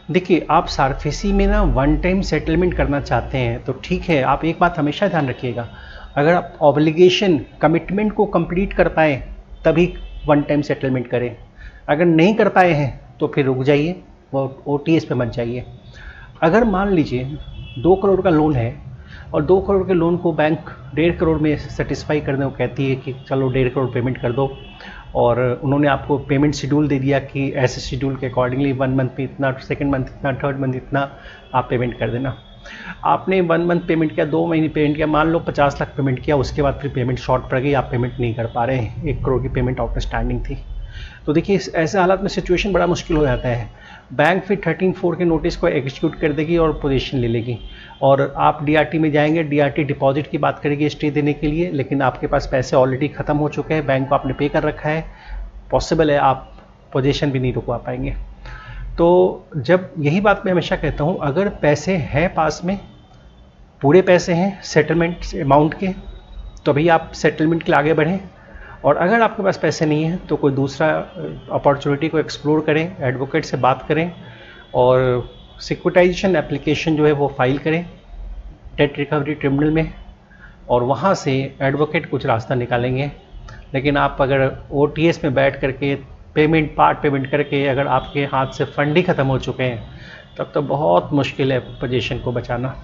देखिए, आप सारफेसी में ना वन टाइम सेटलमेंट करना चाहते हैं तो ठीक है, आप एक बात हमेशा ध्यान रखिएगा, अगर आप ऑब्लिगेशन कमिटमेंट को कंप्लीट कर पाएँ तभी वन टाइम सेटलमेंट करें। अगर नहीं कर पाए हैं तो फिर रुक जाइए, वो ओटीएस पे मत जाइए। अगर मान लीजिए 2 करोड़ का लोन है और 2 करोड़ के लोन को बैंक 1.5 करोड़ में सेटिस्फाई करने को कहती है कि चलो 1.5 करोड़ पेमेंट कर दो, और उन्होंने आपको पेमेंट शेड्यूल दे दिया कि ऐसे शेड्यूल के अकॉर्डिंगली 1 मंथ में इतना, सेकंड मंथ इतना, थर्ड मंथ इतना आप पेमेंट कर देना। आपने 1 मंथ पेमेंट किया, 2 महीने पेमेंट किया, मान लो 50 लाख पेमेंट किया, उसके बाद फिर पेमेंट शॉर्ट पड़ गई, आप पेमेंट नहीं कर पा रहे हैं, 1 करोड़ की पेमेंट आउटस्टैंडिंग थी। तो देखिए ऐसे हालात में सिचुएशन बड़ा मुश्किल हो जाता है। बैंक फिर 13(4) के नोटिस को एग्जीक्यूट कर देगी और पोजीशन ले लेगी, और आप डीआरटी में जाएंगे, डीआरटी डिपॉजिट की बात करेगी स्टे देने के लिए, लेकिन आपके पास पैसे ऑलरेडी ख़त्म हो चुके हैं, बैंक को आपने पे कर रखा है, पॉसिबल है आप पोजीशन भी नहीं रुकवा पाएंगे। तो जब यही बात मैं हमेशा कहता हूँ, अगर पैसे हैं पास में, पूरे पैसे हैं सेटलमेंट अमाउंट के, तो भैया आप सेटलमेंट के लिए आगे बढ़ें, और अगर आपके पास पैसे नहीं हैं तो कोई दूसरा अपॉर्चुनिटी को एक्सप्लोर करें, एडवोकेट से बात करें और सिक्योरिटाइजेशन एप्लीकेशन जो है वो फाइल करें डेट रिकवरी ट्रिब्यूनल में, और वहाँ से एडवोकेट कुछ रास्ता निकालेंगे। लेकिन आप अगर ओटीएस में बैठ करके पार्ट पेमेंट करके अगर आपके हाथ से फंड ही ख़त्म हो चुके हैं, तब तो बहुत मुश्किल है पोजीशन को बचाना।